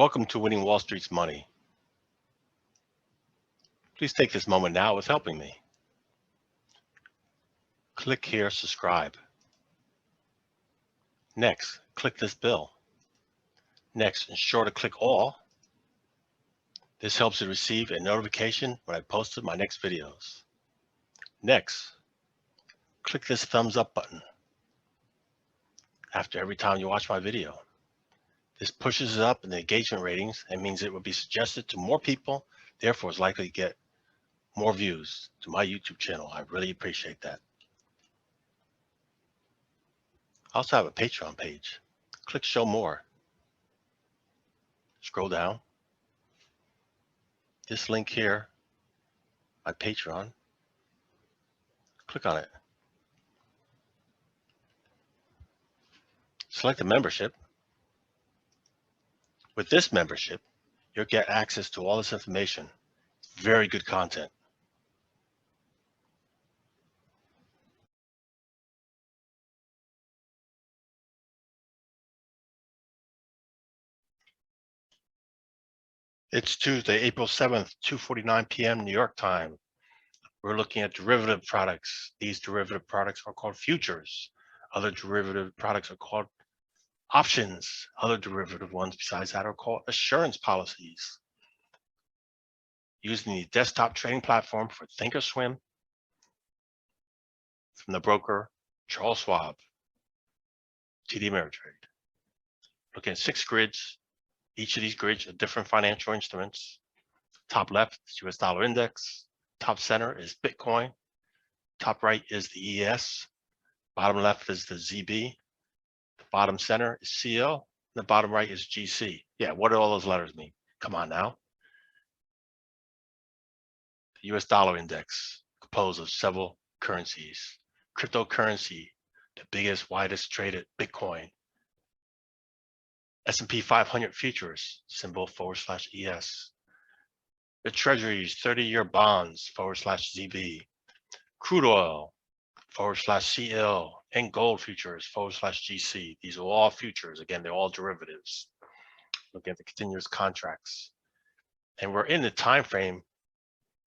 Welcome to Winning Wall Street's Money. Please take this moment now with helping me. Click here, subscribe. Next, click this bell. Next, ensure to click all. This helps you receive a notification when I posted my next videos. Next, click this thumbs up button after every time you watch my video. This pushes it up in the engagement ratings and means it will be suggested to more people, therefore is likely to get more views to my YouTube channel. I really appreciate that. I also have a Patreon page. Click show more. Scroll down. This link here, my Patreon, click on it. Select the membership. With this membership, you'll get access to all this information. Very good content. It's Tuesday, April 7th, 2:49 p.m. New York time. We're looking at derivative products. These derivative products are called futures. Other derivative products are called options. Other derivative ones besides that are called assurance policies. Using the desktop trading platform for Thinkorswim from the broker Charles Schwab, TD Ameritrade. Looking at 6 grids. Each of these grids are different financial instruments. Top left is US dollar index. Top center is Bitcoin. Top right is the ES. Bottom left is the ZB. The bottom center is CL. The bottom right is GC. Yeah, what do all those letters mean? Come on now. The US dollar index, composed of several currencies. Cryptocurrency, the biggest, widest traded Bitcoin. S&P 500 futures, symbol /ES. The treasuries, 30-year bonds, /ZB. Crude oil, /CL, and gold futures, /GC. These are all futures. Again, they're all derivatives. Looking at the continuous contracts. And we're in the time frame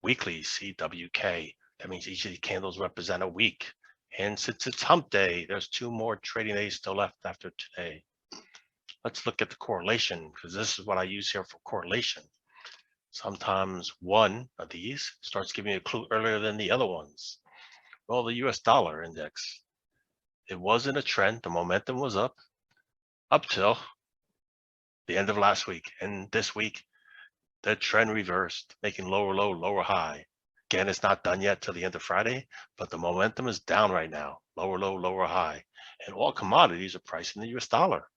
weekly, CWK. That means each of these candles represent a week. And since it's hump day, there's 2 more trading days still left after today. Let's look at the correlation, because this is what I use here for correlation. Sometimes one of these starts giving you a clue earlier than the other ones. Well, the US dollar index, it was in a trend. The momentum was up till the end of last week. And this week, the trend reversed, making lower low, lower high. Again, it's not done yet till the end of Friday, but the momentum is down right now. Lower low, lower high. And all commodities are priced in the US dollar.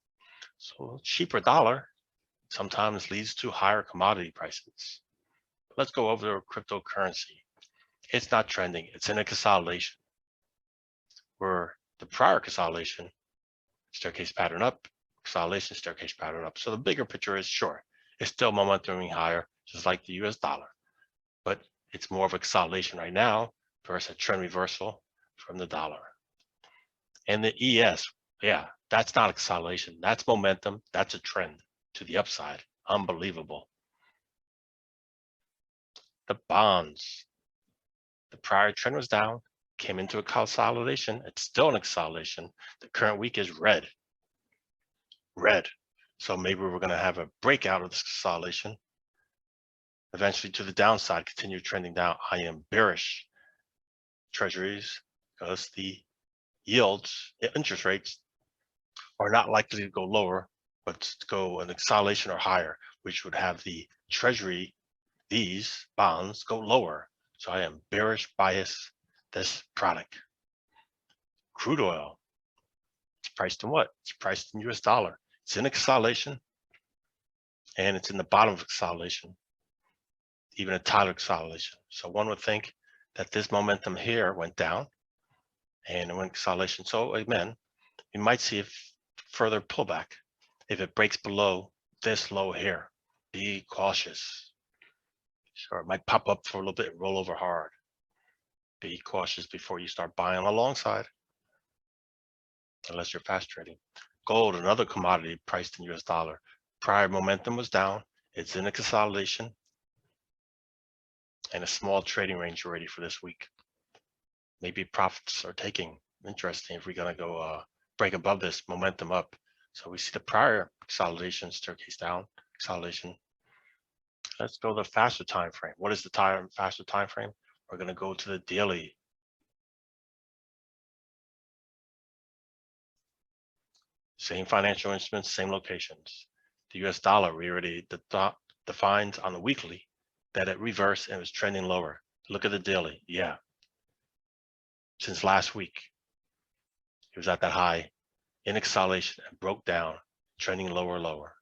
So a cheaper dollar sometimes leads to higher commodity prices. Let's go over cryptocurrency. It's not trending. It's in a consolidation. Where the prior consolidation, staircase pattern up, consolidation, staircase pattern up. So the bigger picture is, sure, it's still momentuming higher, just like the US dollar. But it's more of a consolidation right now versus a trend reversal from the dollar. And the ES, yeah, that's not a consolidation. That's momentum. That's a trend to the upside. Unbelievable. The bonds. The prior trend was down, came into a consolidation. It's still in a consolidation. The current week is red. Red. So maybe we're going to have a breakout of this consolidation. Eventually to the downside, continue trending down. I am bearish. Treasuries, because the yields, interest rates are not likely to go lower, but to go an consolidation or higher, which would have the treasury, these bonds go lower. So I am bearish bias this product. Crude oil, it's priced in what? It's priced in US dollar. It's in a consolidation, and it's in the bottom of consolidation, even a tighter consolidation. So one would think that this momentum here went down and it went consolidation. So again, you might see a further pullback if it breaks below this low here. Be cautious. Sure, it might pop up for a little bit and roll over hard. Be cautious before you start buying alongside, unless you're fast trading. Gold, another commodity priced in US dollar. Prior momentum was down. It's in a consolidation and a small trading range already for this week. Maybe profits are taking. Interesting if we're going to go break above this momentum up. So we see the prior consolidation, staircase down, consolidation. Let's go to the faster time frame. What is the faster time frame? We're going to go to the daily. Same financial instruments, same locations. The US dollar, we already defined on the weekly that it reversed and was trending lower. Look at the daily. Yeah. Since last week, it was at that high in consolidation and broke down, trending lower, lower.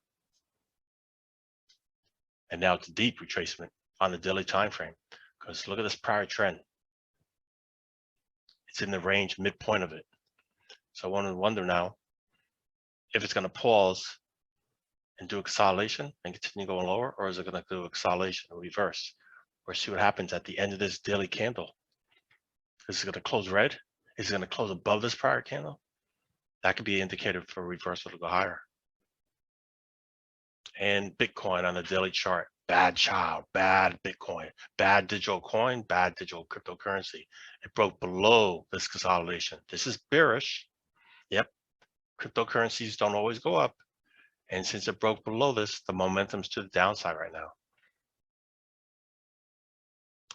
And now it's a deep retracement on the daily time frame, because look at this prior trend. It's in the range midpoint of it. So I want to wonder now if it's going to pause and do a consolidation and continue going lower, or is it going to do a consolidation or reverse? Or see what happens at the end of this daily candle. Is it going to close red? Is it going to close above this prior candle? That could be an indicator for a reversal to go higher. And Bitcoin on the daily chart, bad child, bad Bitcoin, bad digital coin, bad digital cryptocurrency. It broke below this consolidation. This is bearish. Yep, cryptocurrencies don't always go up. And since it broke below this, the momentum's to the downside right now.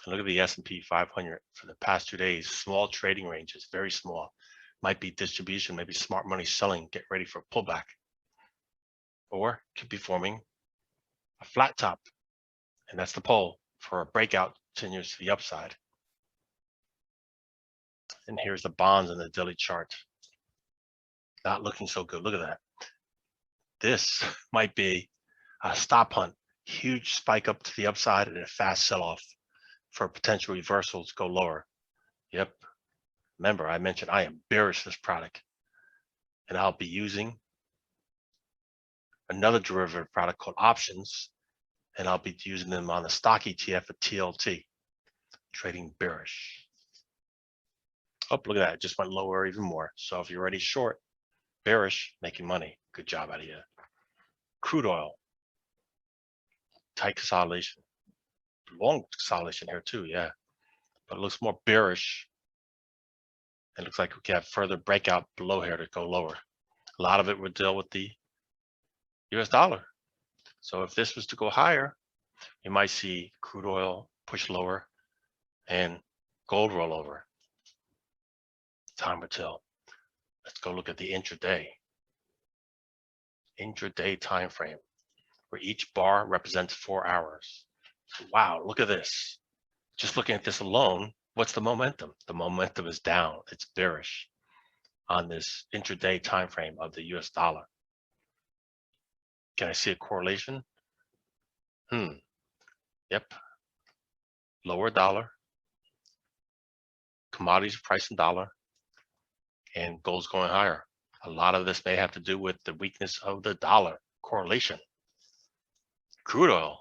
And look at the S&P 500 for the past 2 days, small trading ranges, very small. Might be distribution, maybe smart money selling, get ready for a pullback. Or could be forming a flat top. And that's the pole for a breakout continues to the upside. And here's the bonds in the daily chart. Not looking so good. Look at that. This might be a stop hunt, huge spike up to the upside and a fast sell-off for potential reversals to go lower. Yep. Remember, I mentioned I am bearish this product, and I'll be using another derivative product called options, and I'll be using them on the stock ETF at TLT, trading bearish. Oh, look at that. It just went lower even more. So if you're already short, bearish, making money. Good job out of you. Crude oil, tight consolidation. Long consolidation here too, yeah. But it looks more bearish. It looks like we can have further breakout below here to go lower. A lot of it would deal with the US dollar. So if this was to go higher, you might see crude oil push lower and gold roll over. Time will tell. Let's go look at the intraday. Intraday time frame, where each bar represents 4 hours. Wow, look at this. Just looking at this alone, what's the momentum? The momentum is down. It's bearish on this intraday time frame of the US dollar. Can I see a correlation? Yep. Lower dollar, commodities price in dollar, and gold's going higher. A lot of this may have to do with the weakness of the dollar correlation. Crude oil,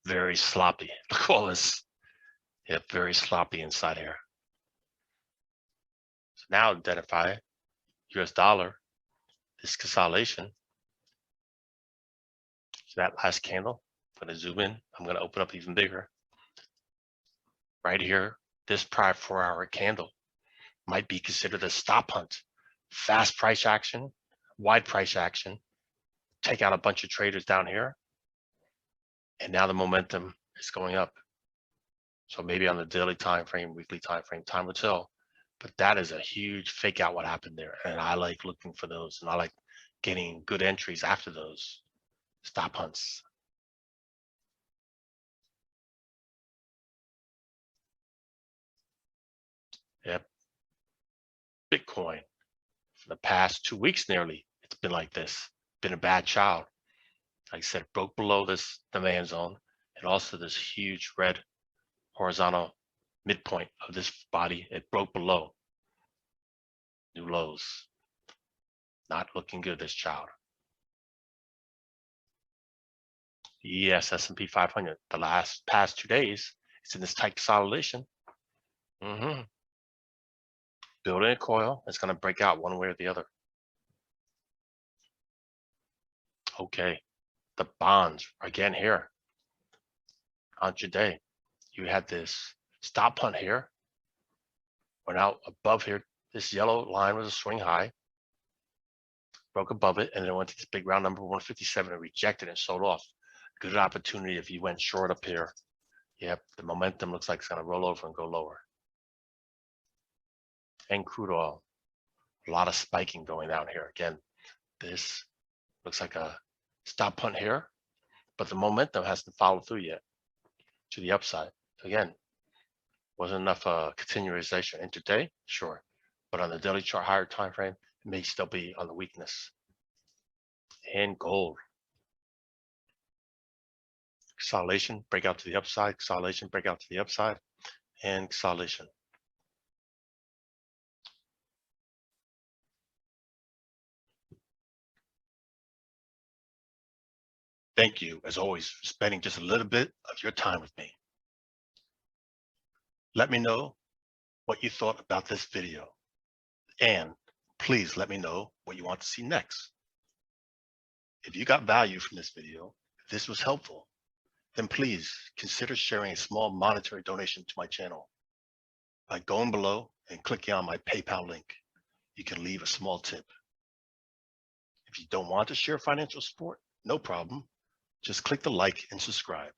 very sloppy. Look at all this. Yep, very sloppy inside here. So now identify US dollar, this consolidation. So that last candle, I'm going to zoom in. I'm going to open up even bigger. Right here, this prior 4-hour candle might be considered a stop hunt. Fast price action, wide price action, take out a bunch of traders down here. And now the momentum is going up. So maybe on the daily time frame, weekly time frame, time will tell. But that is a huge fake out what happened there. And I like looking for those, and I like getting good entries after those stop hunts. Yep. Bitcoin, for the past 2 weeks nearly, it's been like this. Been a bad child. Like I said, broke below this demand zone, and also this huge red horizontal midpoint of this body. It broke below new lows. Not looking good, this child. Yes, S&P 500, the past 2 days, it's in this tight consolidation. Building a coil, it's going to break out one way or the other. Okay, the bonds again here on today. You had this stop hunt here. Went out above here. This yellow line was a swing high. Broke above it and then went to this big round number 157 and rejected and sold off. Good opportunity if you went short up here. Yep, the momentum looks like it's going to roll over and go lower. And crude oil, a lot of spiking going down here. Again, this looks like a stop hunt here, but the momentum hasn't followed through yet to the upside. So again, wasn't enough continuation. Intraday, sure, but on the daily chart, higher time frame, it may still be on the weakness. And gold. Consolidation, breakout to the upside, consolidation, breakout to the upside, and consolidation. Thank you, as always, for spending just a little bit of your time with me. Let me know what you thought about this video, and please let me know what you want to see next. If you got value from this video, if this was helpful, then please consider sharing a small monetary donation to my channel. By going below and clicking on my PayPal link, you can leave a small tip. If you don't want to share financial support, no problem. Just click the like and subscribe.